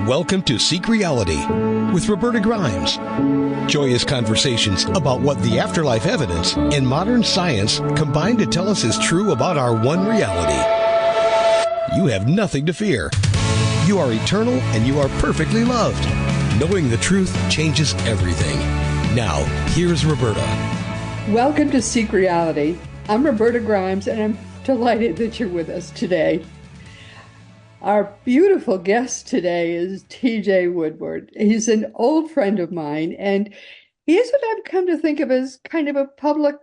Welcome to Seek Reality with Roberta Grimes. Joyous conversations about what the afterlife evidence and modern science combine to tell us is true about our one reality. You have nothing to fear. You are eternal and you are perfectly loved. Knowing the truth changes everything. Now, here's Roberta. Welcome to Seek Reality. I'm Roberta Grimes, and I'm delighted that you're with us today. Our beautiful guest today is TJ Woodward. He's an old friend of mine, and he is what I've come to think of as kind of a public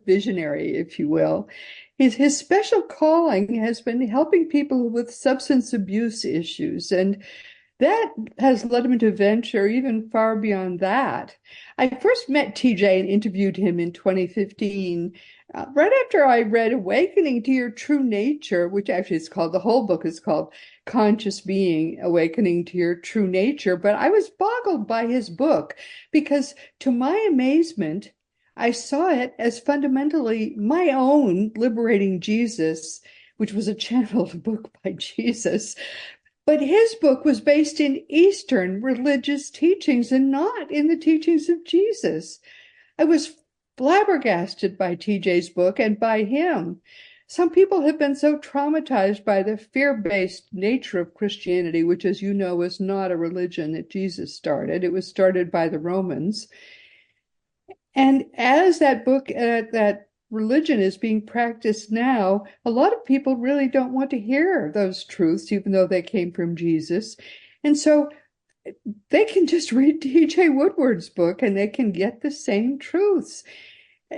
visionary, if you will. His special calling has been helping people with substance abuse issues, and that has led him to venture even far beyond that. I first met TJ and interviewed him in 2015, right after I read Awakening to Your True Nature, which actually is called, the whole book is called Conscious Being, Awakening to Your True Nature. But I was boggled by his book because, to my amazement, I saw it as fundamentally my own Liberating Jesus, which was a channeled book by Jesus. But his book was based in Eastern religious teachings and not in the teachings of Jesus. I was flabbergasted by TJ's book and by him. Some people have been so traumatized by the fear-based nature of Christianity, which, as you know, is not a religion that Jesus started. It was started by the Romans. And as that book, that religion is being practiced now, a lot of people really don't want to hear those truths, even though they came from Jesus. And so they can just read TJ Woodward's book and they can get the same truths.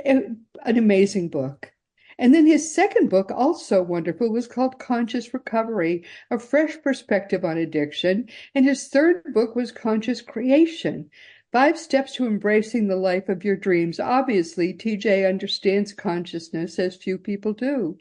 An amazing book. And then his second book, also wonderful, was called Conscious Recovery, a fresh perspective on addiction. And his third book was Conscious Creation, 5 Steps to Embracing the Life of Your Dreams. Obviously, TJ understands consciousness as few people do.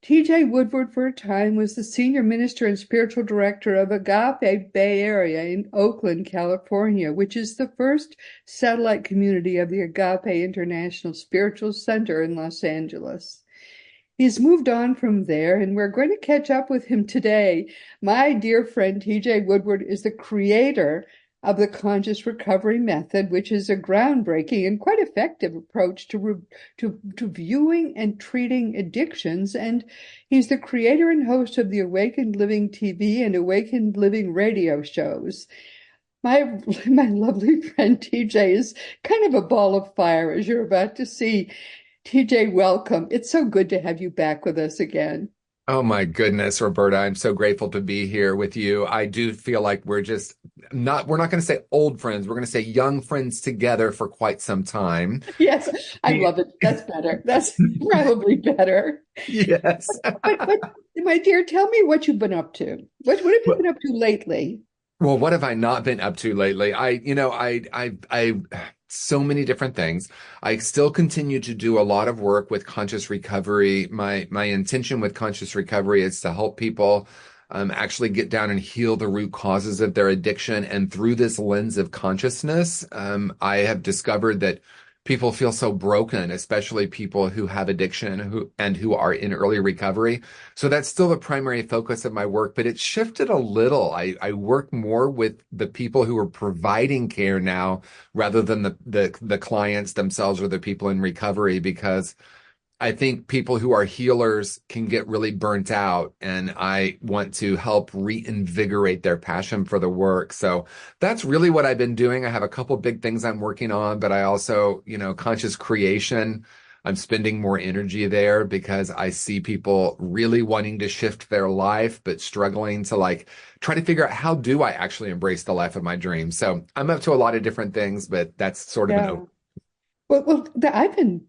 TJ Woodward, for a time, was the senior minister and spiritual director of Agape Bay Area in Oakland, California, which is the first satellite community of the Agape International Spiritual Center in Los Angeles. He's moved on from there, and we're going to catch up with him today. My dear friend TJ Woodward is the creator of the Conscious Recovery Method, which is a groundbreaking and quite effective approach to viewing and treating addictions. And he's the creator and host of the Awakened Living TV and Awakened Living radio shows. My lovely friend TJ is kind of a ball of fire, as you're about to see. TJ, welcome. It's so good to have you back with us again. Oh my goodness, Roberta, I'm so grateful to be here with you. I do feel like we're not going to say old friends. We're going to say young friends together for quite some time. Yes, I love it. That's better. That's probably better. Yes. But my dear, tell me what you've been up to. What have you been up to lately? Well, what have I not been up to lately? I so many different things. I still continue to do a lot of work with conscious recovery. My intention with conscious recovery is to help people actually get down and heal the root causes of their addiction. And through this lens of consciousness, I have discovered that people feel so broken, especially people who have addiction who are in early recovery. So that's still the primary focus of my work, but it's shifted a little. I work more with the people who are providing care now rather than the clients themselves or the people in recovery, because I think people who are healers can get really burnt out, and I want to help reinvigorate their passion for the work. So that's really what I've been doing. I have a couple big things I'm working on, but I also, conscious creation, I'm spending more energy there because I see people really wanting to shift their life, but struggling to try to figure out, how do I actually embrace the life of my dreams? So I'm up to a lot of different things, but that's sort of an Well, I've been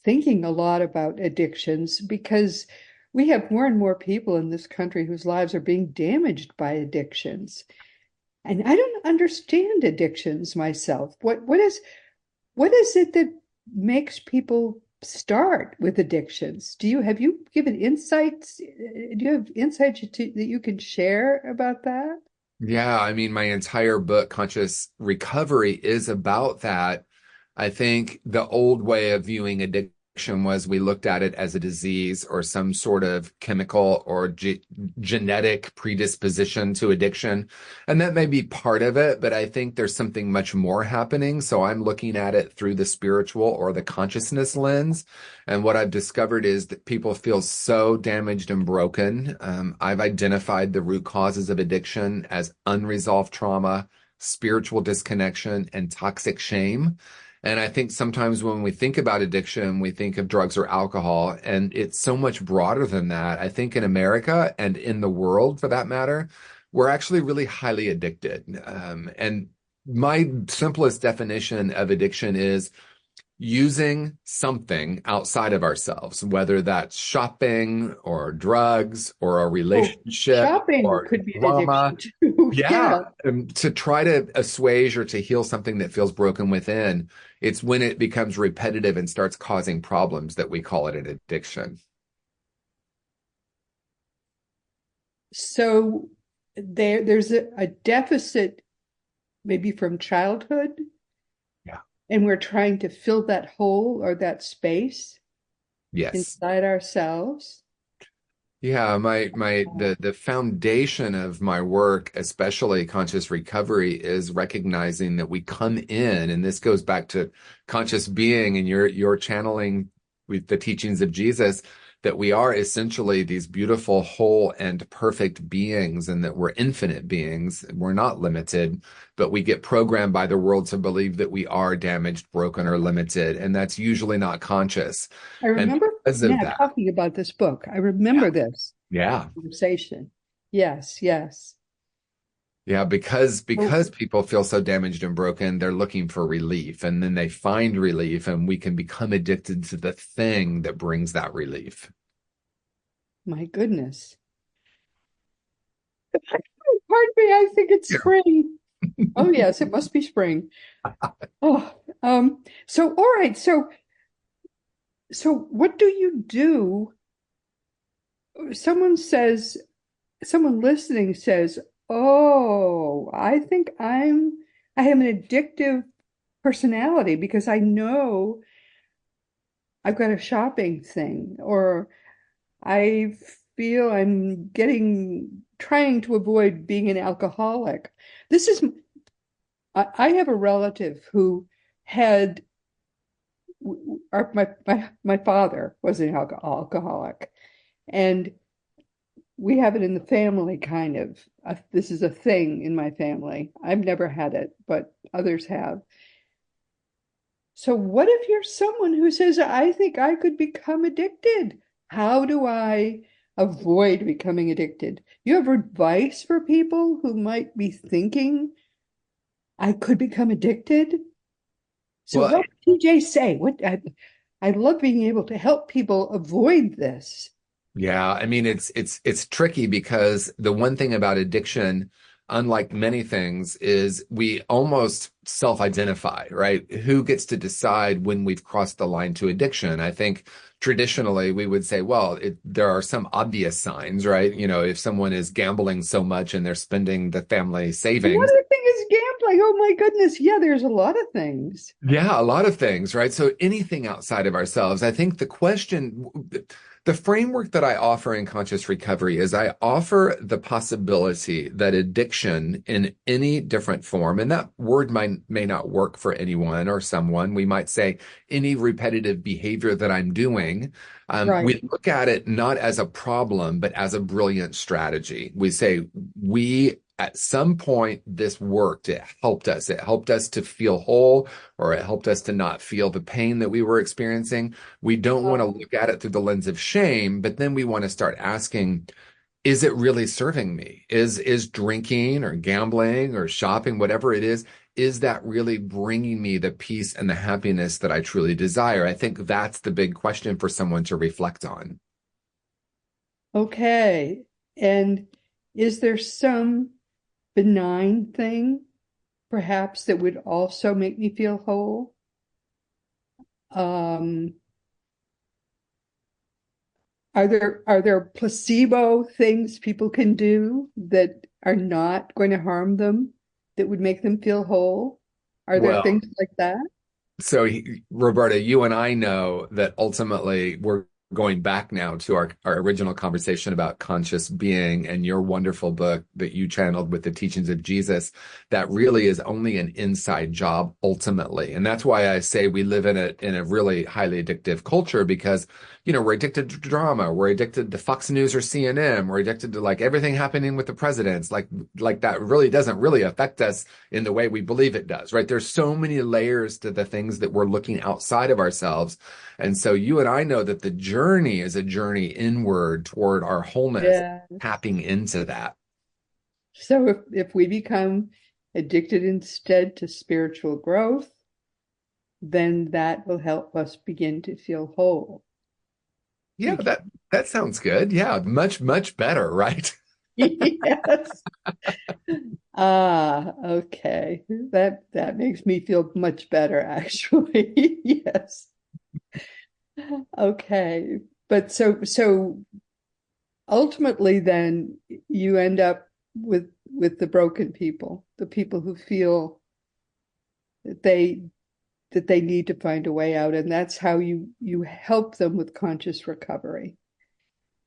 thinking a lot about addictions because we have more and more people in this country whose lives are being damaged by addictions. And I don't understand addictions myself. What is it that makes people start with addictions? Have you given insights? Do you have insights that you can share about that? Yeah, I mean, my entire book, Conscious Recovery, is about that. I think the old way of viewing addiction was we looked at it as a disease or some sort of chemical or genetic predisposition to addiction. And that may be part of it, but I think there's something much more happening. So I'm looking at it through the spiritual or the consciousness lens. And what I've discovered is that people feel so damaged and broken. I've identified the root causes of addiction as unresolved trauma, spiritual disconnection, and toxic shame. And I think sometimes when we think about addiction, we think of drugs or alcohol, and it's so much broader than that. I think in America and in the world, for that matter, we're actually really highly addicted. And my simplest definition of addiction is using something outside of ourselves, whether that's shopping or drugs or a Oh, relationship shopping or could be an drama. addiction too. Yeah, Yeah. to try to assuage or to heal something that feels broken within, it's when it becomes repetitive and starts causing problems that we call it an addiction. So there's a deficit maybe from childhood, Yeah. and we're trying to fill that hole or that space Yes. inside ourselves. Yeah, the foundation of my work, especially conscious recovery, is recognizing that we come in, and this goes back to conscious being and your channeling with the teachings of Jesus, that we are essentially these beautiful, whole, and perfect beings, and that we're infinite beings. We're not limited, but we get programmed by the world to believe that we are damaged, broken, or limited, and that's usually not conscious. I And remember because of Matt that, talking about this book. I remember this yeah. conversation. Yes, yes. Yeah, because Oh, people feel so damaged and broken, they're looking for relief, and then they find relief, and we can become addicted to the thing that brings that relief. my goodness. Pardon me, I think it's Yeah. spring. Oh, yes, it must be spring. Oh, so all right, so what do you do? Someone says, someone listening says, "Oh, I think I have an addictive personality because I know I've got a shopping thing, or I feel I'm trying to avoid being an alcoholic." This is, I have a relative who had, my father was an alcoholic, and we have it in the family, kind of. This is a thing in my family. I've never had it, but others have. So what if you're someone who says, "I think I could become addicted. How do I avoid becoming addicted?" You have advice for people who might be thinking, "I could become addicted"? So Well, what would TJ say? I love being able to help people avoid this. yeah, I mean it's tricky because the one thing about addiction, unlike many things, is we almost self-identify, right? Who gets to decide when we've crossed the line to addiction? I think traditionally we would say, well, there are some obvious signs, right? You know, if someone is gambling so much and they're spending the family savings. Another thing is gambling. Oh my goodness. Yeah, there's a lot of things. Yeah, a lot of things, right? So anything outside of ourselves. I think the framework that I offer in conscious recovery is I offer the possibility that addiction in any different form, and that word may not work for anyone or someone. We might say any repetitive behavior that I'm doing. Right. We look at it not as a problem, but as a brilliant strategy. We say we at some point this worked. It helped us. It helped us to feel whole, or it helped us to not feel the pain that we were experiencing. We don't want to look at it through the lens of shame, but then we want to start asking, is it really serving me? Is drinking or gambling or shopping, whatever it is that really bringing me the peace and the happiness that I truly desire? I think that's the big question for someone to reflect on. Okay. And is there some benign thing, perhaps, that would also make me feel whole? Um, are there placebo things people can do that are not going to harm them, that would make them feel whole? Are there Well, things like that? So, Roberta, you and I know that ultimately we're going back now to our original conversation about conscious being and your wonderful book that you channeled with the teachings of Jesus. That really is only an inside job ultimately. And that's why I say we live in a really highly addictive culture because, we're addicted to drama. We're addicted to Fox News or CNN. We're addicted to like everything happening with the presidents. Like that really doesn't really affect us in the way we believe it does, right? There's so many layers to the things that we're looking outside of ourselves. And so you and I know that the journey is a journey inward toward our wholeness, Yeah. tapping into that. So if we become addicted instead to spiritual growth, then that will help us begin to feel whole. Yeah, that sounds good. Yeah, much, much better, right? Yes. Ah, okay. That makes me feel much better, actually. Yes. Okay. But so ultimately then you end up with the broken people, the people who feel that they need to find a way out, and that's how you help them with conscious recovery.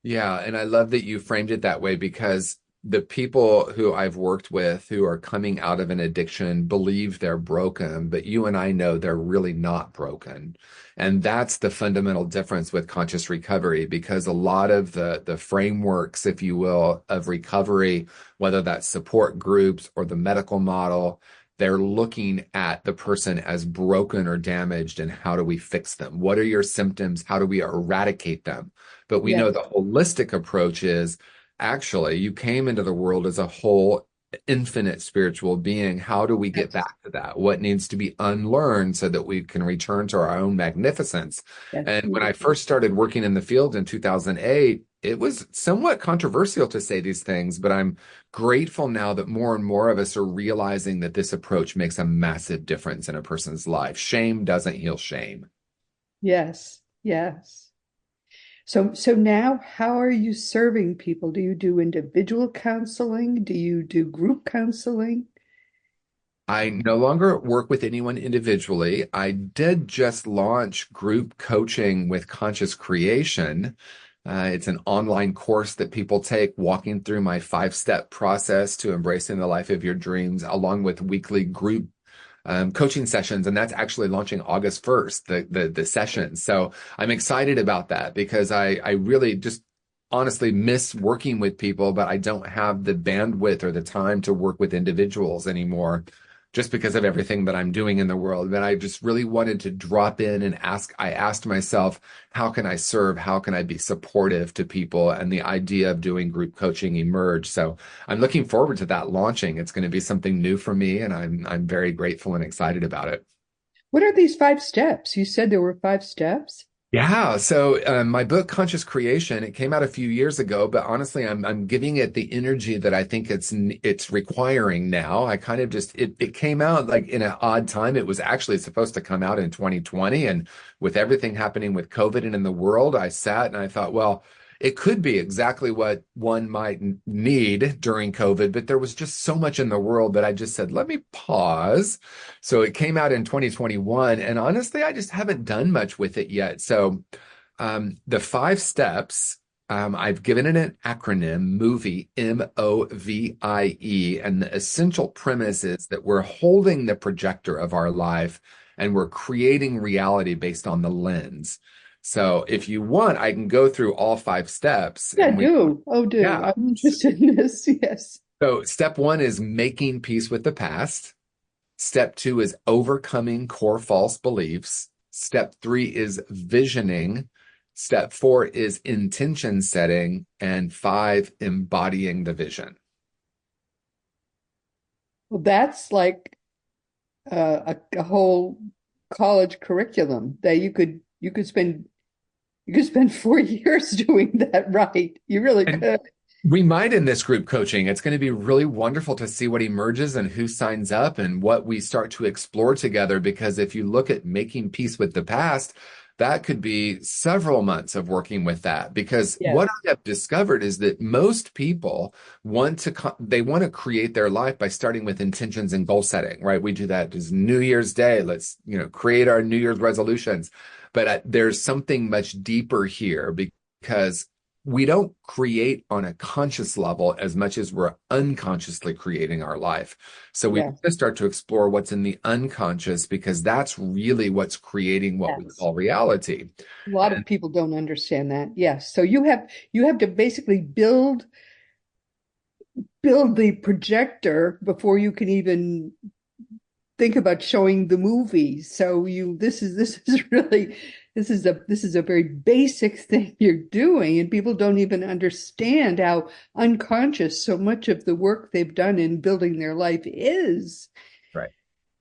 Yeah, and I love that you framed it that way because the people who I've worked with who are coming out of an addiction believe they're broken, but you and I know they're really not broken. And that's the fundamental difference with conscious recovery because a lot of the frameworks, if you will, of recovery, whether that's support groups or the medical model, they're looking at the person as broken or damaged and how do we fix them? What are your symptoms? How do we eradicate them? But we know Yes, the holistic approach is actually you came into the world as a whole infinite spiritual being. How do we get yes, back to that? What needs to be unlearned so that we can return to our own magnificence? yes. And when I first started working in the field in 2008, it was somewhat controversial to say these things, but I'm grateful now that more and more of us are realizing that this approach makes a massive difference in a person's life. Shame doesn't heal shame. Yes, yes. So now how are you serving people? Do you do individual counseling? Do you do group counseling? I no longer work with anyone individually. I did just launch group coaching with Conscious Creation. It's an online course that people take, walking through my 5-step process to embracing the life of your dreams, along with weekly group coaching sessions. And that's actually launching August 1st, the session. So I'm excited about that because I really just honestly miss working with people, but I don't have the bandwidth or the time to work with individuals anymore just because of everything that I'm doing in the world. But I just really wanted to drop in and I asked myself, how can I serve? How can I be supportive to people? And the idea of doing group coaching emerged. So I'm looking forward to that launching. It's going to be something new for me, and I'm very grateful and excited about it. What are these 5 steps? You said there were 5 steps? Yeah, so my book Conscious Creation, it came out a few years ago, but honestly, I'm giving it the energy that I think it's requiring now. I kind of just it came out like in an odd time. It was actually supposed to come out in 2020, and with everything happening with COVID and in the world, I sat and I thought, well, it could be exactly what one might need during COVID, but there was just so much in the world that I just said, let me pause. So it came out in 2021, and honestly, I just haven't done much with it yet. So the 5 steps, I've given it an acronym, MOVIE, MOVIE, and the essential premise is that we're holding the projector of our life and we're creating reality based on the lens. So if you want, I can go through all 5 steps Yeah, and do. Oh, do. yeah. I'm interested in this. Yes. So step 1 is making peace with the past. Step 2 is overcoming core false beliefs. Step 3 is visioning. Step 4 is intention setting. And 5, embodying the vision. Well, that's like a whole college curriculum that you could spend 4 years doing that right. You really And could. we might in this group coaching. It's going to be really wonderful to see what emerges and who signs up and what we start to explore together. Because if you look at making peace with the past, that could be several months of working with that, because Yes. what I have discovered is that most people they want to create their life by starting with intentions and goal setting, right? We do that as New Year's Day. Let's, create our New Year's resolutions. But there's something much deeper here, because we don't create on a conscious level as much as we're unconsciously creating our life. So we Yes. want to start to explore what's in the unconscious, because that's really what's creating what we Yes. call reality. A lot of And people don't understand that. Yes. So you have to basically build the projector before you can even think about showing the movie. So this is really this is a very basic thing you're doing, and people don't even understand how unconscious so much of the work they've done in building their life is. right.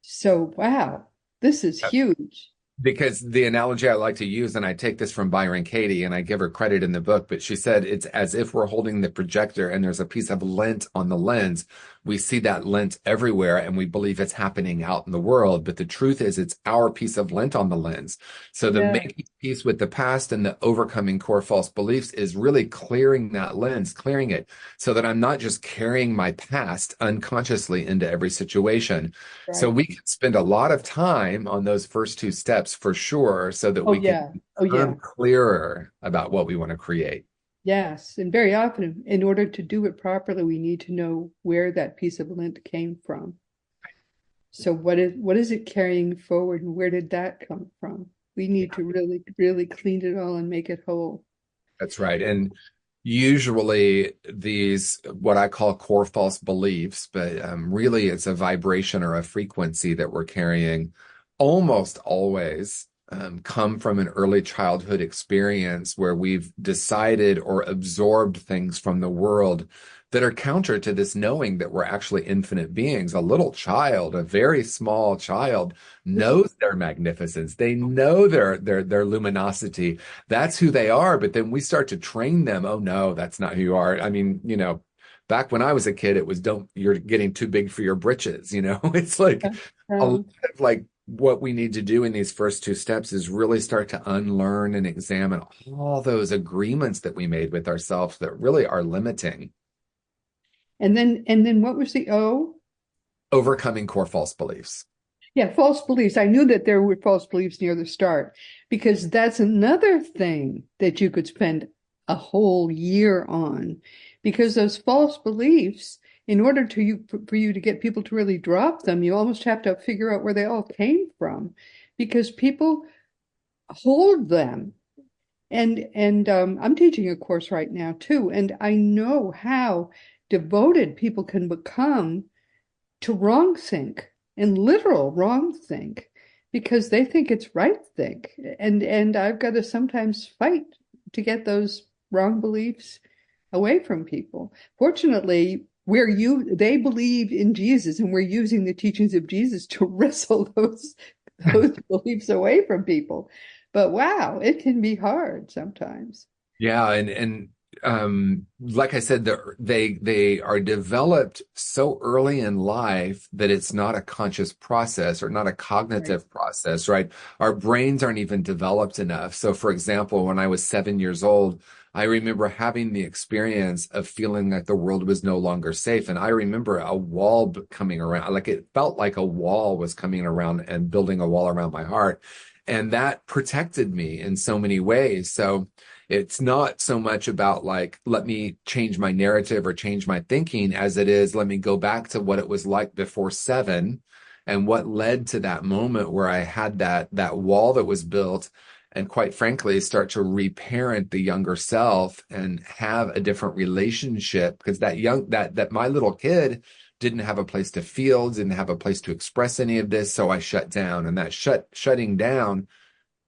So wow, this is huge. Because the analogy I like to use, and I take this from Byron Katie, and I give her credit in the book, but she said it's as if we're holding the projector and there's a piece of lint on the lens. We see that lint everywhere and we believe it's happening out in the world. But the truth is, it's our piece of lint on the lens. So the Yeah, making peace with the past and the overcoming core false beliefs is really clearing that lens, clearing it, so that I'm not just carrying my past unconsciously into every situation. So right. we can spend a lot of time on those first two steps for sure, so that Oh we can yeah. Oh become yeah. clearer about what we want to create. Yes. And very often, in order to do it properly, we need to know where that piece of lint came from. So what is it carrying forward, and where did that come from? We need to really, really clean it all and make it whole. That's right. And usually these, what I call core false beliefs, but really it's a vibration or a frequency that we're carrying, almost always come from an early childhood experience where we've decided or absorbed things from the world that are counter to this knowing that we're actually infinite beings. A little child, a very small child, knows their magnificence. They know their luminosity. That's who they are. But then we start to train them. Oh no, that's not who you are. I mean, back when I was a kid, it was don't, you're getting too big for your britches, It's like a lot Um, of like what we need to do in these first two steps is really start to unlearn and examine all those agreements that we made with ourselves that really are limiting. and then what was the O? Overcoming core false beliefs. Yeah, false beliefs. I knew that there were false beliefs near the start, because that's another thing that you could spend a whole year on, because those false beliefs, in order for you to get people to really drop them, you almost have to figure out where they all came from, because people hold them. And I'm teaching a course right now too, and I know how devoted people can become to wrong think and literal wrong think, because they think it's right think. And I've got to sometimes fight to get those wrong beliefs away from people. Fortunately, they believe in Jesus, and we're using the teachings of Jesus to wrestle those beliefs away from people. But wow, it can be hard sometimes. Yeah, and like I said, they are developed so early in life that it's not a conscious process or not a Right. cognitive process, right? Our brains aren't even developed enough. So, for example, when I was 7 years old, I remember having the experience of feeling like the world was no longer safe. And I remember a wall coming around, like it felt like a wall was coming around and building a wall around my heart. And that protected me in so many ways. So, it's not so much about like, let me change my narrative or change my thinking as it is, let me go back to what it was like before 7 and what led to that moment where I had that wall that was built, and quite frankly, start to reparent the younger self and have a different relationship, because that my little kid didn't have a place to feel, didn't have a place to express any of this. So I shut down, and that shutting down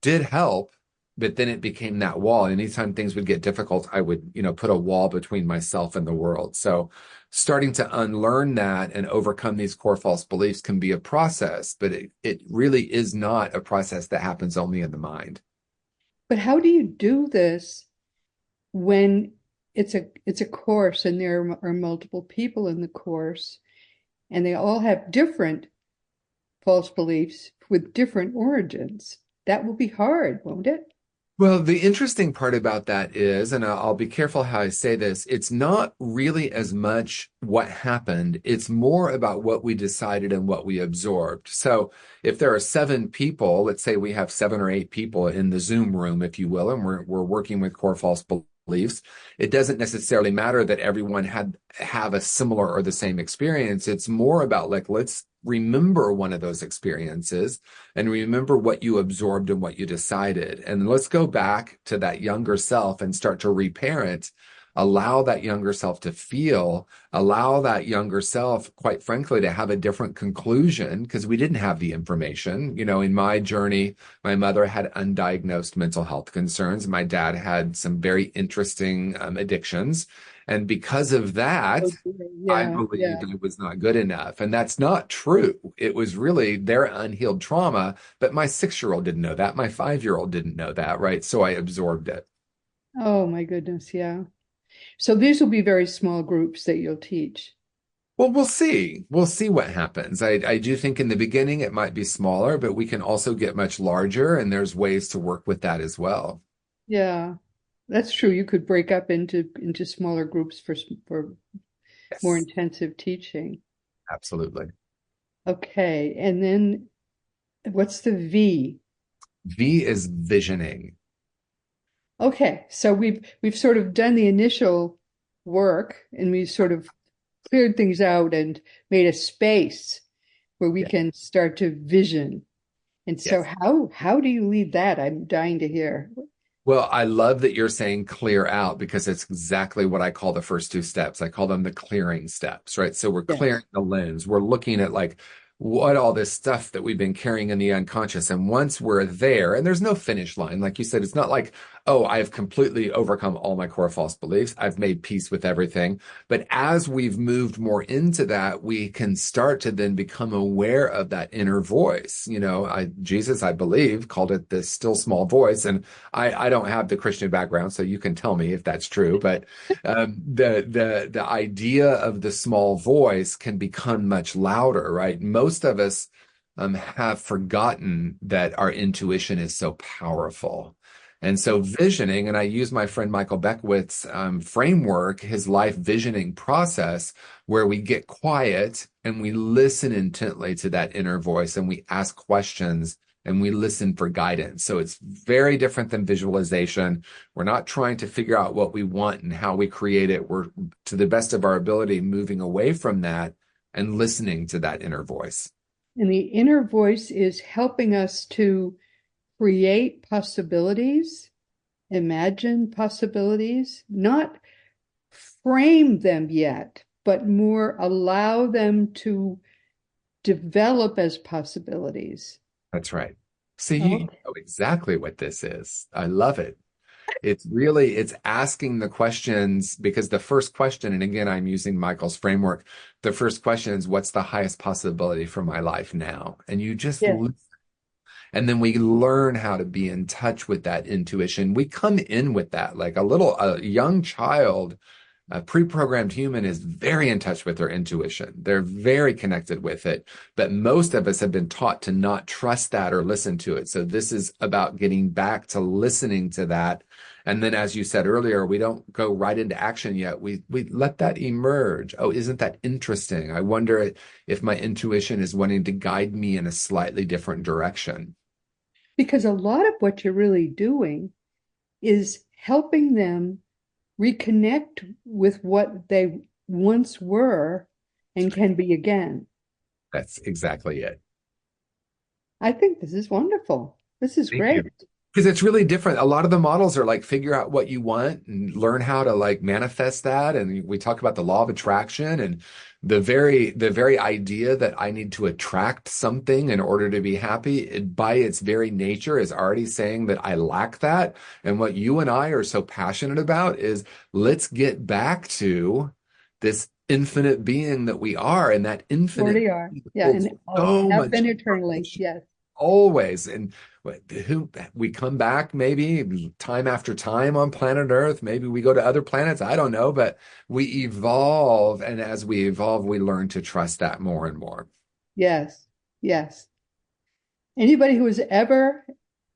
did help, but then it became that wall. And anytime things would get difficult, I would, put a wall between myself and the world. So starting to unlearn that and overcome these core false beliefs can be a process, but it really is not a process that happens only in the mind. But how do you do this when it's a course and there are multiple people in the course, and they all have different false beliefs with different origins? that will be hard, won't it? Well, the interesting part about that is, and I'll be careful how I say this, it's not really as much what happened. It's more about what we decided and what we absorbed. So if there are 7 people, let's say we have 7 or 8 people in the Zoom room, if you will, and we're working with core false beliefs, it doesn't necessarily matter that everyone have a similar or the same experience. It's more about like, let's remember one of those experiences and remember what you absorbed and what you decided. And let's go back to that younger self and start to reparent, allow that younger self to feel, allow that younger self, quite frankly, to have a different conclusion because we didn't have the information. You know, in my journey, my mother had undiagnosed mental health concerns. My dad had some very interesting addictions. And because of that, I Yeah, yeah. believed I was not good enough. And that's not true. It was really their unhealed trauma. But my 6-year-old didn't know that. My 5-year-old didn't know that, right? So I absorbed it. Oh my goodness, yeah. So these will be very small groups that you'll teach. Well, we'll see. We'll see what happens. I do think in the beginning it might be smaller, but we can also get much larger, and there's ways to work with that as well. Yeah, that's true. You could break up into smaller groups for more Yes, intensive teaching. absolutely. Okay, and then what's the V? V is visioning. Okay, so we've sort of done the initial work and we've sort of cleared things out and made a space where we Yeah. can start to vision. And so Yes. how do you lead that? I'm dying to hear. Well, I love that you're saying clear out because it's exactly what I call the first 2 steps. I call them the clearing steps, right? So we're Yes. clearing the lens. We're looking at like what all this stuff that we've been carrying in the unconscious. And once we're there, and there's no finish line, like you said, it's not like, oh, I've completely overcome all my core false beliefs. I've made peace with everything. But as we've moved more into that, we can start to then become aware of that inner voice. You know, Jesus, I believe, called it the still small voice. And I don't have the Christian background, so you can tell me if that's true. But the idea of the small voice can become much louder, right? Most of us have forgotten that our intuition is so powerful. And so visioning, and I use my friend Michael Beckwith's framework, his life visioning process, where we get quiet and we listen intently to that inner voice and we ask questions and we listen for guidance. So it's very different than visualization. We're not trying to figure out what we want and how we create it. We're, to the best of our ability, moving away from that and listening to that inner voice. And the inner voice is helping us to create possibilities, imagine possibilities, not frame them yet, but more allow them to develop as possibilities. That's right. So you Okay. know exactly what this is. I love it. It's really, it's asking the questions because the first question, and again, I'm using Michael's framework. The first question is, what's the highest possibility for my life now? And you just, Yeah. and then we learn how to be in touch with that intuition. We come in with that, like a young child. A pre-programmed human is very in touch with their intuition. They're very connected with it. But most of us have been taught to not trust that or listen to it. So this is about getting back to listening to that. And then, as you said earlier, we don't go right into action yet. We let that emerge. Oh, isn't that interesting? I wonder if my intuition is wanting to guide me in a slightly different direction. Because a lot of what you're really doing is helping them reconnect with what they once were and can be again. That's exactly it. I think this is wonderful. This is Thank you. great. Because it's really different. A lot of the models are like figure out what you want and learn how to like manifest that. And we talk about the law of attraction and the very idea that I need to attract something in order to be happy, by its very nature is already saying that I lack that. And what you and I are so passionate about is let's get back to this infinite being that we are, and that infinite Already are. being Yeah, holds and so have much been eternally. information Yes. always. And who we come back maybe time after time on planet Earth. Maybe we go to other planets. I don't know, but we evolve. And as we evolve, we learn to trust that more and more. Yes. Yes. Anybody who has ever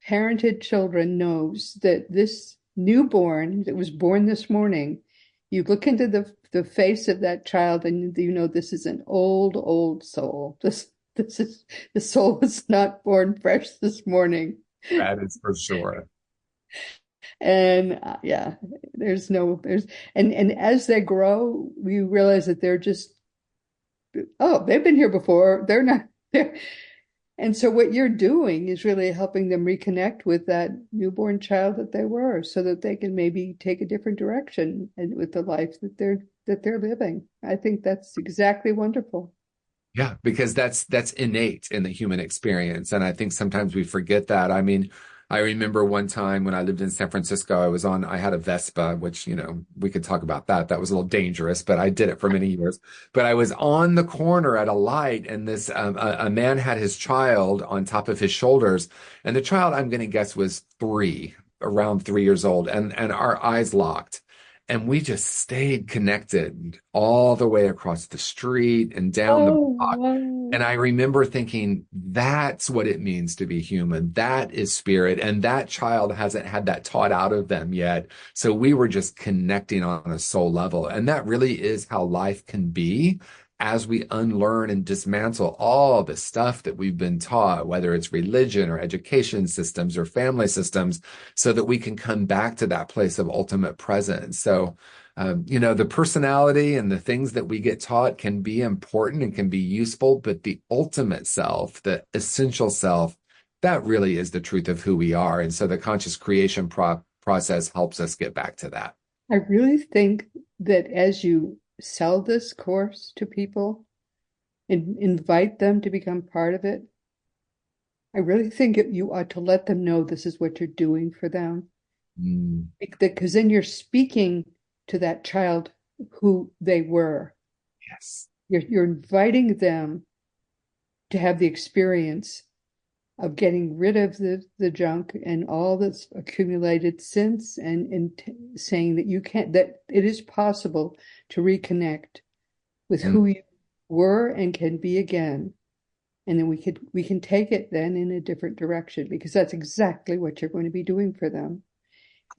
parented children knows that this newborn that was born this morning, you look into the face of that child and you know this is an old, old soul. This is the soul was not born fresh this morning. That is for sure. And yeah, there's and as they grow, we realize that they're just, oh, they've been here before. They're not there. And so what you're doing is really helping them reconnect with that newborn child that they were, so that they can maybe take a different direction and with the life that they're living. I think that's exactly wonderful. Yeah, because that's innate in the human experience. And I think sometimes we forget that. I mean, I remember one time when I lived in San Francisco, I had a Vespa, which, we could talk about that. That was a little dangerous, but I did it for many years. But I was on the corner at a light, and a man had his child on top of his shoulders. And the child, I'm going to guess, was around 3 years old. And our eyes locked. And we just stayed connected all the way across the street and down the Oh, block. wow. And I remember thinking, that's what it means to be human. That is spirit. And that child hasn't had that taught out of them yet. So we were just connecting on a soul level. And that really is how life can be as we unlearn and dismantle all the stuff that we've been taught, whether it's religion or education systems or family systems, so that we can come back to that place of ultimate presence. So, the personality and the things that we get taught can be important and can be useful, but the ultimate self, the essential self, that really is the truth of who we are. And so the conscious creation process helps us get back to that. I really think that as you sell this course to people and invite them to become part of it, I really think you ought to let them know this is what you're doing for them. Mm, Because then you're speaking to that child who they were. yes. You're inviting them to have the experience of getting rid of the junk and all that's accumulated since, and saying that it is possible to reconnect with Mm. who you were and can be again. And then we can take it then in a different direction, because that's exactly what you're going to be doing for them.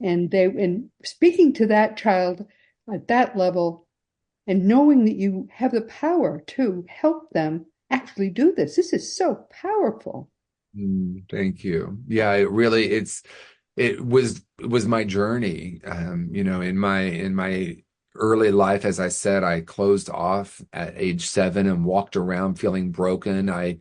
And speaking to that child at that level, and knowing that you have the power to help them actually do this. This is so powerful. Thank you. Yeah, it was my journey. In my early life, as I said, I closed off at age 7 and walked around feeling broken. I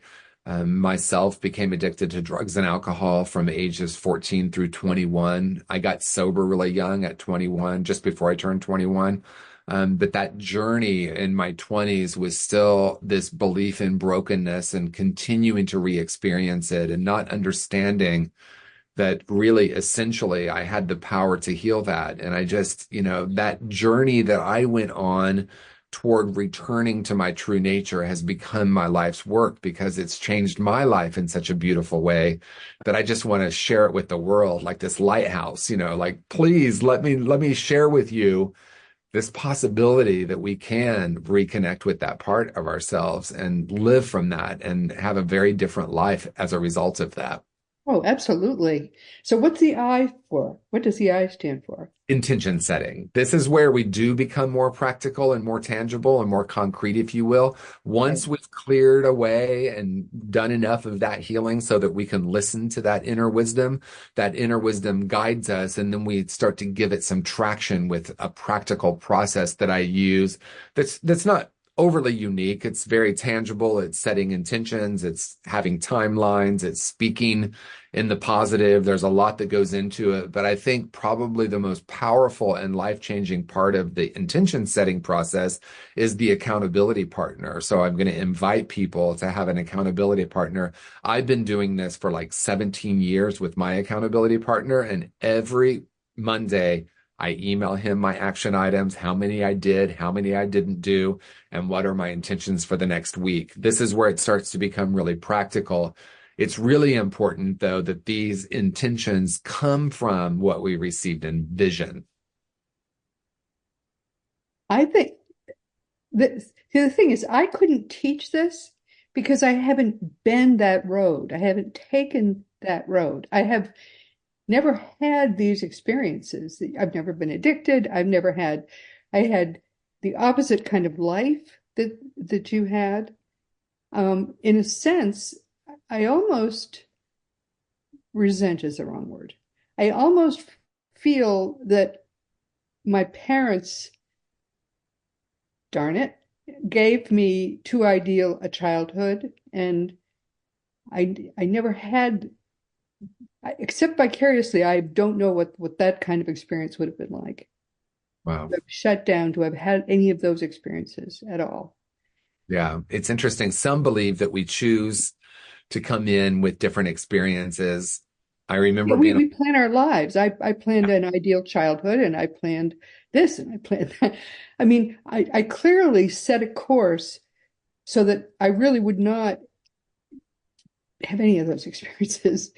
myself became addicted to drugs and alcohol from ages 14 through 21. I got sober really young at 21, just before I turned 21. But that journey in my 20s was still this belief in brokenness and continuing to re-experience it and not understanding that really essentially I had the power to heal that. And I just, that journey that I went on toward returning to my true nature has become my life's work, because it's changed my life in such a beautiful way that I just want to share it with the world, like this lighthouse, like, please let me share with you this possibility that we can reconnect with that part of ourselves and live from that and have a very different life as a result of that. Oh, absolutely. So what's the I for? What does the I stand for? Intention setting. This is where we do become more practical and more tangible and more concrete, if you will. Right. Once we've cleared away and done enough of that healing so that we can listen to that inner wisdom guides us. And then we start to give it some traction with a practical process that I use that's not overly unique. It's very tangible. It's setting intentions. It's having timelines. It's speaking in the positive. There's a lot that goes into it. But I think probably the most powerful and life-changing part of the intention setting process is the accountability partner. So I'm going to invite people to have an accountability partner. I've been doing this for like 17 years with my accountability partner, and every Monday, I email him my action items, how many I did, how many I didn't do, and what are my intentions for the next week. This is where it starts to become really practical. It's really important, though, that these intentions come from what we received in vision. I think the thing is, I couldn't teach this because I haven't been that road. I haven't taken that road. I have never had these experiences. I've never been addicted. I had the opposite kind of life that you had. In a sense, I almost resent is the wrong word. I almost feel that my parents, darn it, gave me too ideal a childhood, and I never had, except vicariously, I don't know what that kind of experience would have been like. Wow. To have shut down, to have had any of those experiences at all. Yeah, it's interesting. Some believe that we choose to come in with different experiences. I Yeah, remember we, being, we plan our lives. I planned an ideal childhood, and I planned this and I planned that. I mean, I clearly set a course so that I really would not have any of those experiences.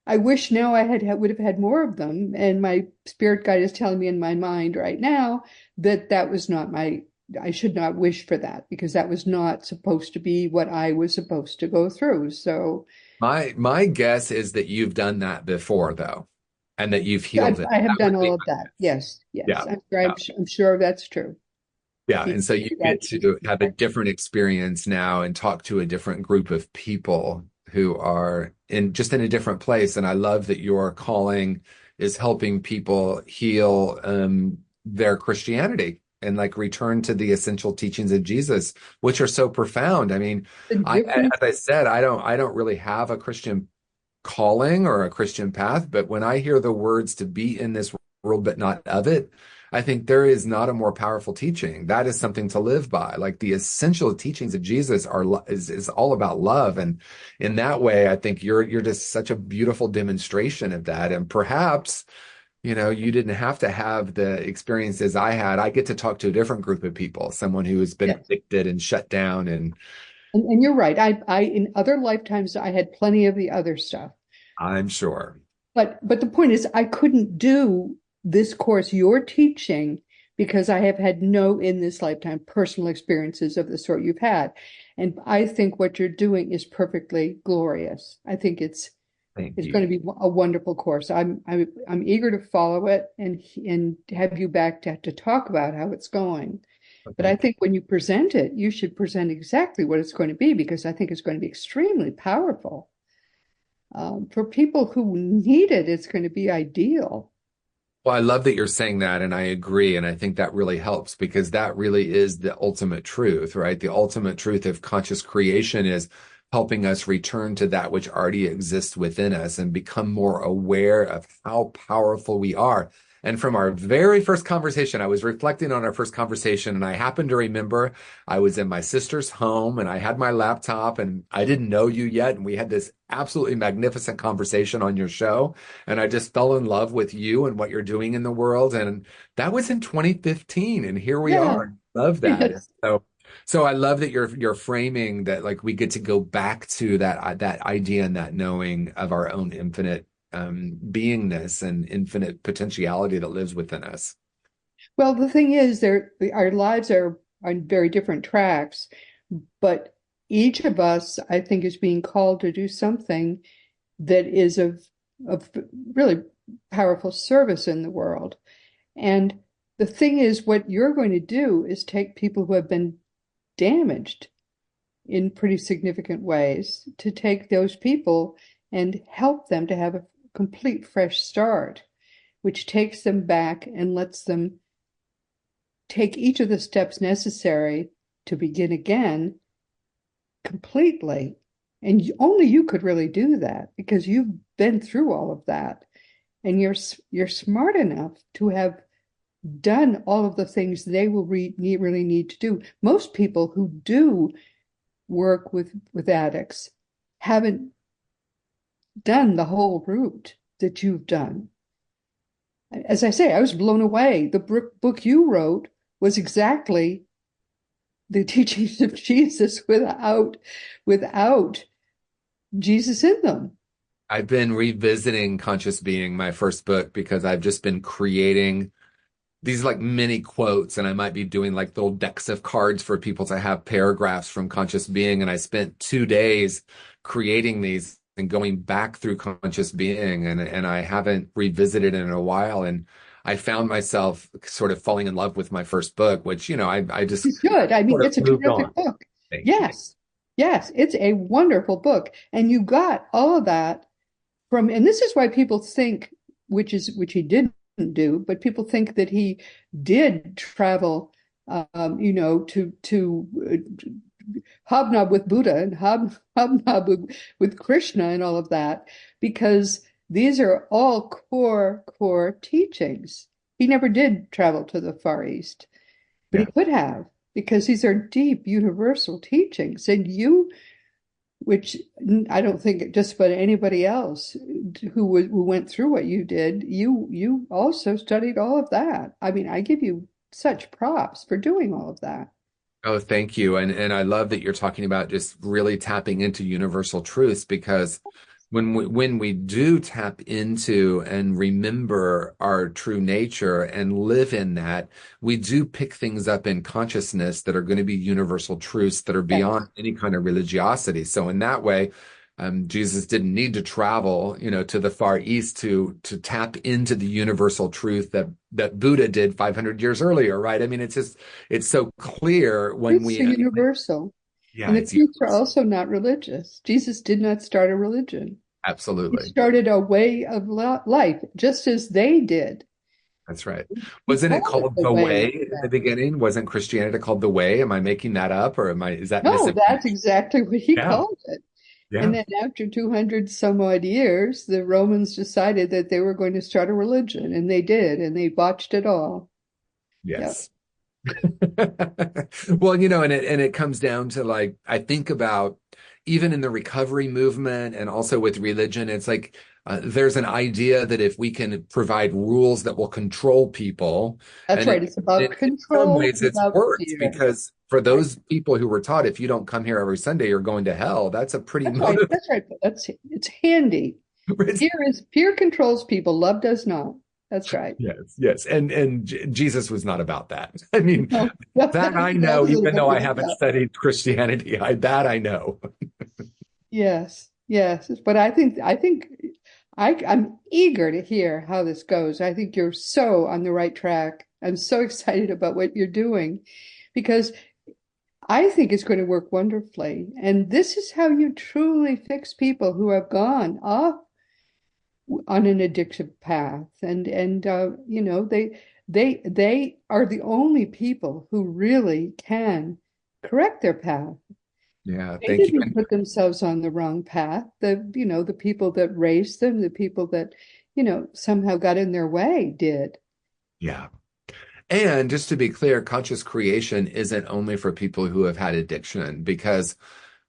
I wish now would have had more of them, and my spirit guide is telling me in my mind right now that that was not my. I should not wish for that because that was not supposed to be what I was supposed to go through. So my guess is that you've done that before, though, and that you've I, healed it. I have That would done be all of my that. guess. Yes, yes. Yeah, yeah, I'm sure that's true. yeah. Yeah, And so you get to have a different experience now and talk to a different group of people who are in a different place. And I love that your calling is helping people heal their Christianity and like return to the essential teachings of Jesus, which are so profound. I mean, the as difference. I said, I don't really have a Christian calling or a Christian path, but when I hear the words to be in this world but not of it, I think there is not a more powerful teaching. That is something to live by. Like the essential teachings of Jesus is all about love, and in that way, I think you're just such a beautiful demonstration of that. And perhaps, you didn't have to have the experiences I had. I get to talk to a different group of people, someone who has been Yes. addicted and shut down, and And you're right. I in other lifetimes I had plenty of the other stuff. I'm sure. But the point is I couldn't do this course you're teaching because I have had no in this lifetime personal experiences of the sort you've had. And I think what you're doing is perfectly glorious. I think Thank it's going to you. be a wonderful course. I'm eager to follow it and have you back to talk about how it's going. But I Thank you. think when you present it, you should present exactly what it's going to be because I think it's going to be extremely powerful. For people who need it, it's going to be ideal. Well, I love that you're saying that, and I agree. And I think that really helps because that really is the ultimate truth, right? The ultimate truth of conscious creation is helping us return to that which already exists within us and become more aware of how powerful we are. And from our very first conversation, I was reflecting on our first conversation, and I happened to remember I was in my sister's home and I had my laptop and I didn't know you yet. And we had this absolutely magnificent conversation on your show. And I just fell in love with you and what you're doing in the world. And that was in 2015. And here we Yeah. are. Love that. Yes. So I love that you're framing that like we get to go back to that idea and that knowing of our own infinite beingness and infinite potentiality that lives within us. Well, the thing is, our lives are on very different tracks, but each of us, I think, is being called to do something that is of really powerful service in the world. And the thing is, what you're going to do is take people who have been damaged in pretty significant ways, to take those people and help them to have a complete fresh start, which takes them back and lets them take each of the steps necessary to begin again completely. And only you could really do that because you've been through all of that. And you're smart enough to have done all of the things they will really need to do. Most people who do work with addicts haven't done the whole route that you've done. As I say, I was blown away. The book you wrote was exactly the teachings of Jesus without Jesus in them. I've been revisiting Conscious Being, my first book, because I've just been creating these like mini quotes, and I might be doing like little decks of cards for people to have paragraphs from Conscious Being. And I spent 2 days creating these. and going back through conscious being, and I haven't revisited it in a while. And I found myself sort of falling in love with my first book, which, I just You should. I mean, sort of it's a moved terrific on. book. Thank you. Yes. Yes, it's a wonderful book. And you got all of that from, and this is why people think, which he didn't do, but people think that he did travel, to hobnob with Buddha and hobnob with Krishna and all of that, because these are all core teachings. He never did travel to the Far East, but he Yeah. could have, because these are deep universal teachings. And which I don't think just about anybody else who went through what you did, you also studied all of that. I mean, I give you such props for doing all of that. Oh, thank you. And I love that you're talking about just really tapping into universal truths, because when we do tap into and remember our true nature and live in that, we do pick things up in consciousness that are going to be universal truths that are beyond Yes. any kind of religiosity. So in that way, Jesus didn't need to travel, to the Far East to tap into the universal truth that Buddha did 500 years earlier, right? I mean, it's so clear when Truths we, are universal. yeah, And the it's truths are universal. also not religious. Jesus did not start a religion. He Absolutely. started a way of life, just as they did. That's right. He Wasn't it called it called the the way. Way in the beginning? Wasn't Christianity called the Way? Am I making that up, or is that No, misinformation? that's exactly what he Yeah, called it. And yeah, then after 200 some odd years, the Romans decided that they were going to start a religion, and they did, and they botched it all. Yeah. yes. Well, and it comes down to, like, I think about even in the recovery movement and also with religion, it's like there's an idea that if we can provide rules that will control people, That's and right. It's about in some control ways it's without worked, fear. because for Right. those people who were taught if you don't come here every Sunday, you're going to hell, that's a pretty That's right. motive. That's right. It's handy. Fear controls people. Love does not. That's right. Yes, yes. And Jesus was not about that. I mean, No, that I he know, was a little even bit though I really haven't tough. studied Christianity, that I know. Yes, yes. But I'm eager to hear how this goes. I think you're so on the right track. I'm so excited about what you're doing, because I think it's going to work wonderfully. And this is how you truly fix people who have gone off on an addictive path. They are the only people who really can correct their path. Yeah, They thank you. didn't put themselves on the wrong path. The people that raised them, the people that, somehow got in their way did. Yeah. And just to be clear, conscious creation isn't only for people who have had addiction, because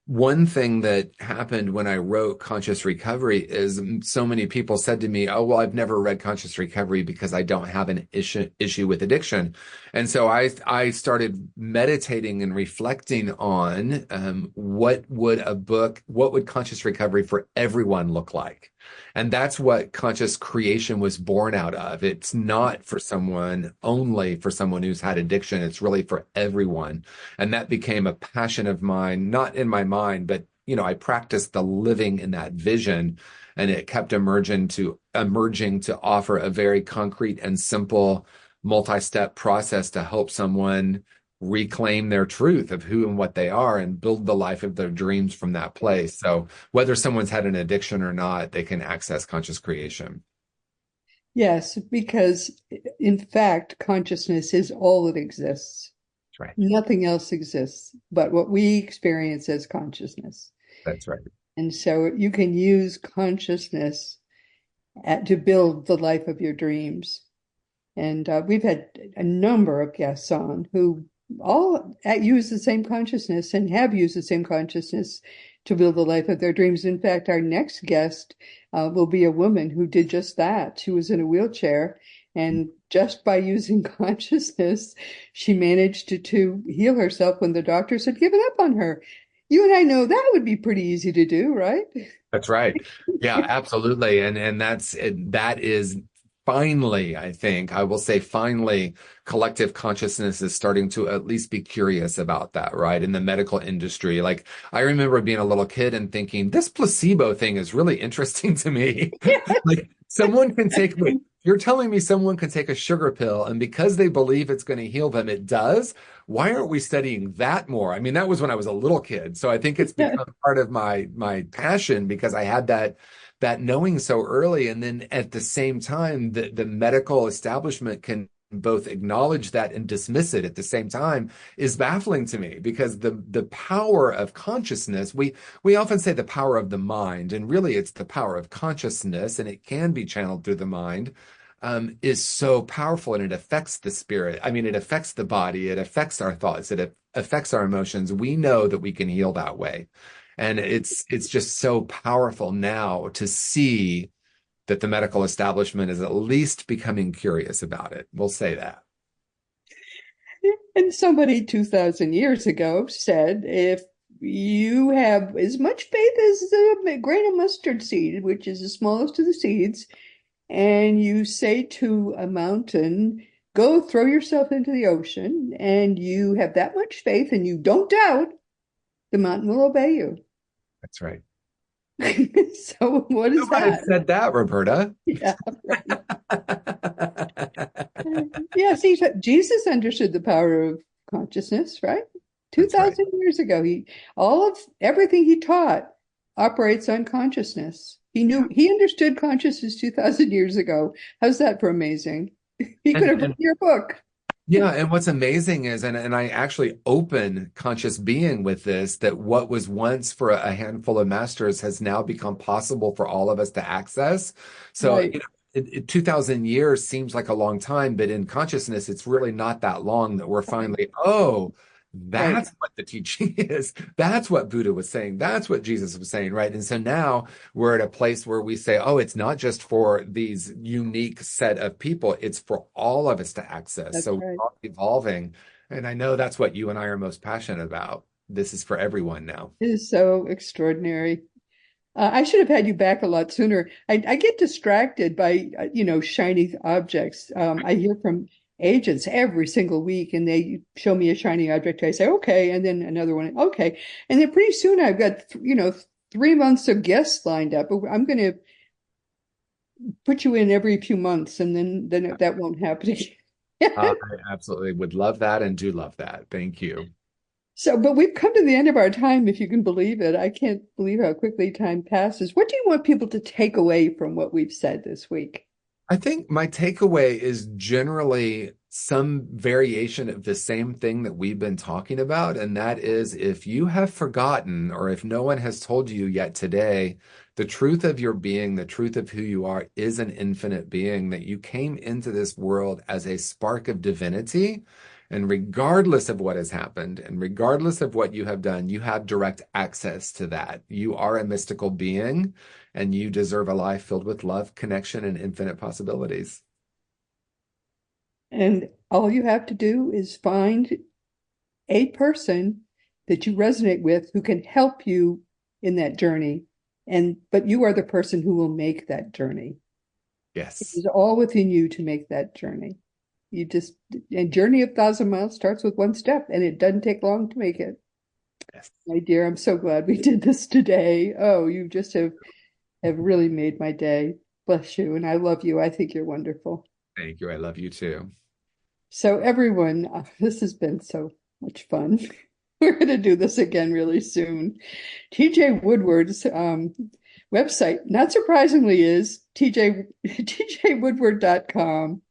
one thing that happened when I wrote Conscious Recovery is so many people said to me, "Oh, well, I've never read Conscious Recovery because I don't have an issue with addiction." And so I started meditating and reflecting on what would Conscious Recovery for everyone look like? And that's what Conscious Creation was born out of. It's not for someone, only for someone who's had addiction. It's really for everyone. And that became a passion of mine, not in my mind, but I practiced the living in that vision, and it kept emerging to offer a very concrete and simple multi-step process to help someone reclaim their truth of who and what they are and build the life of their dreams from that place. So whether someone's had an addiction or not, they can access conscious creation. Yes, because in fact, consciousness is all that exists. That's right. Nothing else exists but what we experience as consciousness. That's right. And so you can use consciousness to build the life of your dreams. And we've had a number of guests on who all use the same consciousness and have used the same consciousness to build the life of their dreams. In fact, our next guest will be a woman who did just that. She was in a wheelchair, and just by using consciousness, she managed to heal herself when the doctors had given up on her. You and I know that would be pretty easy to do, right? That's right. Yeah, absolutely. And that is finally, I think, I will say finally, collective consciousness is starting to at least be curious about that, right? In the medical industry. Like, I remember being a little kid and thinking, this placebo thing is really interesting to me. Like, someone can take, wait, you're telling me someone can take a sugar pill and because they believe it's going to heal them, it does? Why aren't we studying that more? I mean, that was when I was a little kid. So I think it's become part of my passion because I had that knowing so early. And then at the same time, the medical establishment can both acknowledge that and dismiss it at the same time is baffling to me because the power of consciousness, we often say the power of the mind, and really it's the power of consciousness, and it can be channeled through the mind, is so powerful and it affects the spirit. I mean, it affects the body, it affects our thoughts, it affects our emotions. We know that we can heal that way. And it's just so powerful now to see that the medical establishment is at least becoming curious about it. We'll say that. And somebody 2,000 years ago said, if you have as much faith as a grain of mustard seed, which is the smallest of the seeds, and you say to a mountain, go throw yourself into the ocean, and you have that much faith and you don't doubt, the mountain will obey you. That's right. So what is Nobody that? said that, Roberta. Yeah, right. Yeah, see, Jesus understood the power of consciousness, right? That's right. 2,000 years ago, everything he taught operates on consciousness. He understood consciousness 2,000 years ago. How's that for amazing? He could have And written your book. yeah, and what's amazing is, and I actually open conscious being with this, that what was once for a handful of masters has now become possible for all of us to access. So, Right. 2,000 years seems like a long time, but in consciousness, it's really not that long that we're finally, oh, Right. that's what the teaching is. That's what Buddha was saying. That's what Jesus was saying, right? And so now we're at a place where we say, oh, it's not just for these unique set of people, it's for all of us to access. That's So we're right. all evolving. And I know that's what you and I are most passionate about. This is for everyone now. It is so extraordinary. I should have had you back a lot sooner. I get distracted by, shiny objects. I hear from agents every single week, and they show me a shiny object. I say, okay, and then another one, okay. And then pretty soon I've got, 3 months of guests lined up. But I'm going to put you in every few months, and then that won't happen again. I absolutely would love that and do love that. Thank you. So, but we've come to the end of our time, if you can believe it. I can't believe how quickly time passes. What do you want people to take away from what we've said this week? I think my takeaway is generally some variation of the same thing that we've been talking about. And that is if you have forgotten or if no one has told you yet today, the truth of your being, the truth of who you are is an infinite being, that you came into this world as a spark of divinity. And regardless of what has happened and regardless of what you have done, you have direct access to that. You are a mystical being and you deserve a life filled with love, connection, and infinite possibilities. And all you have to do is find a person that you resonate with who can help you in that journey. But you are the person who will make that journey. It Yes. is all within you to make that journey. A journey of 1,000 miles starts with one step, and it doesn't take long to make it. Yes. My dear, I'm so glad we did this today. Oh, you just have really made my day. Bless you. And I love you. I think you're wonderful. Thank you. I love you too. So everyone, this has been so much fun. We're going to do this again really soon. TJ Woodward's website, not surprisingly, is tjwoodward.com.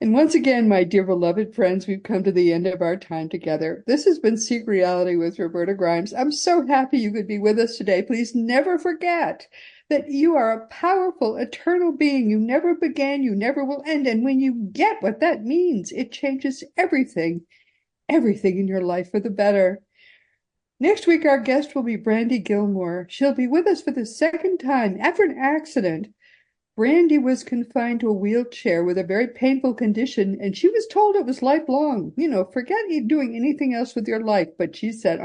And once again, my dear beloved friends, we've come to the end of our time together. This has been Seek Reality with Roberta Grimes. I'm so happy you could be with us today. Please never forget that you are a powerful, eternal being. You never began, you never will end. And when you get what that means, it changes everything in your life for the better. Next week, our guest will be Brandy Gilmore. She'll be with us for the second time after an accident. Brandy was confined to a wheelchair with a very painful condition, and she was told it was lifelong. Forget doing anything else with your life. But she said,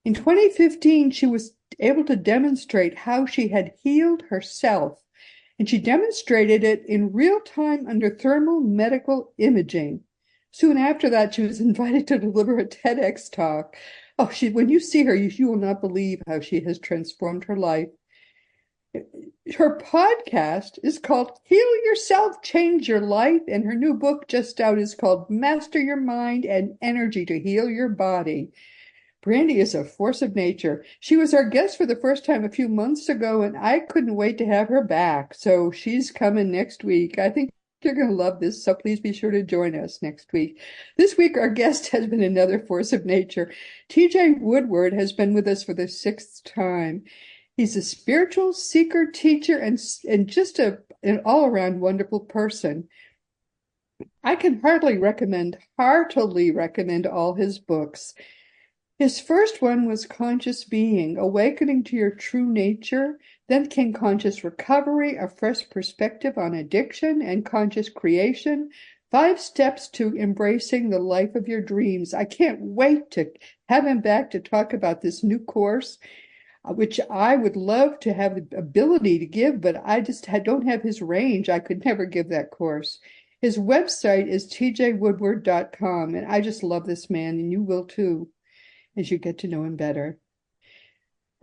In 2015, she was able to demonstrate how she had healed herself and she demonstrated it in real time under thermal medical imaging. Soon after that, she was invited to deliver a TEDx talk. Oh, when you see her, you will not believe how she has transformed her life. Her podcast is called Heal Yourself, Change Your Life, and her new book just out is called Master Your Mind and Energy to Heal Your Body. Brandy is a force of nature. She was our guest for the first time a few months ago, and I couldn't wait to have her back. So she's coming next week. I think you're going to love this, so please be sure to join us next week. This week, our guest has been another force of nature. TJ Woodward has been with us for the 6th time. He's a spiritual seeker, teacher, and just an all-around wonderful person. I can heartily recommend all his books. His first one was Conscious Being, Awakening to Your True Nature. Then came Conscious Recovery, a fresh perspective on addiction and conscious creation. 5 steps to embracing the life of your dreams. I can't wait to have him back to talk about this new course, which I would love to have the ability to give, but I don't have his range. I could never give that course. His website is tjwoodward.com, and I just love this man, and you will too, as you get to know him better.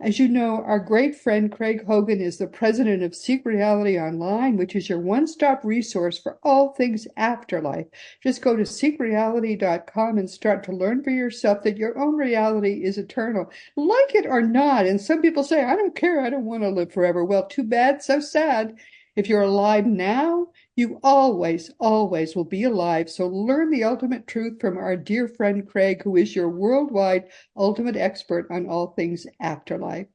As you know, our great friend Craig Hogan is the president of Seek Reality Online, which is your one-stop resource for all things afterlife. Just go to seekreality.com and start to learn for yourself that your own reality is eternal, like it or not. And some people say, I don't care, I don't want to live forever. Well, too bad, so sad. If you're alive now, you always, always will be alive. So learn the ultimate truth from our dear friend Craig, who is your worldwide ultimate expert on all things afterlife.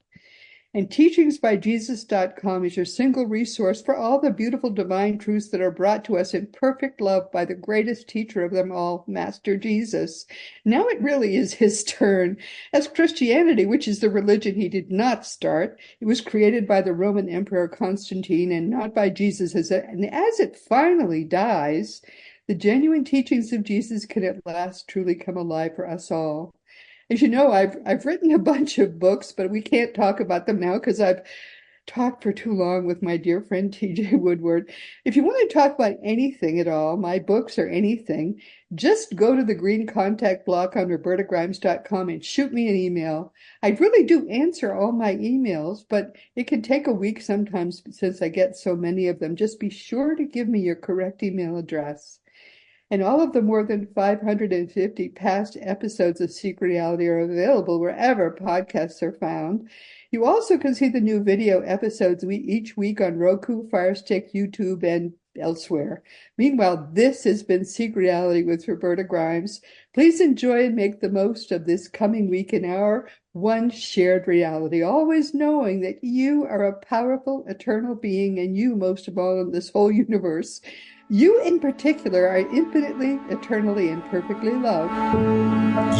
And teachingsbyjesus.com is your single resource for all the beautiful divine truths that are brought to us in perfect love by the greatest teacher of them all, Master Jesus. Now it really is his turn. As Christianity, which is the religion he did not start, it was created by the Roman Emperor Constantine and not by Jesus. And as it finally dies, the genuine teachings of Jesus can at last truly come alive for us all. As you know, I've written a bunch of books, but we can't talk about them now because I've talked for too long with my dear friend TJ Woodward. If you want to talk about anything at all, my books or anything, just go to the green contact block on robertagrimes.com and shoot me an email. I really do answer all my emails, but it can take a week sometimes since I get so many of them. Just be sure to give me your correct email address. And all of the more than 550 past episodes of Seek Reality are available wherever podcasts are found. You also can see the new video episodes each week on Roku, Fire Stick, YouTube, and elsewhere. Meanwhile, this has been Seek Reality with Roberta Grimes. Please enjoy and make the most of this coming week in our one shared reality, always knowing that you are a powerful, eternal being, and you, most of all, in this whole universe. You in particular are infinitely, eternally, and perfectly loved.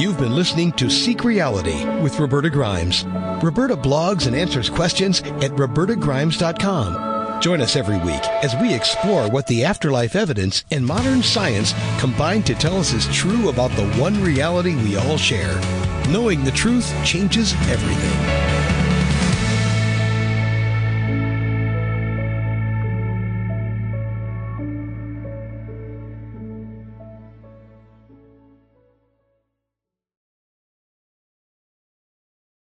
You've been listening to Seek Reality with Roberta Grimes. Roberta blogs and answers questions at robertagrimes.com. Join us every week as we explore what the afterlife evidence and modern science combine to tell us is true about the one reality we all share. Knowing the truth changes everything.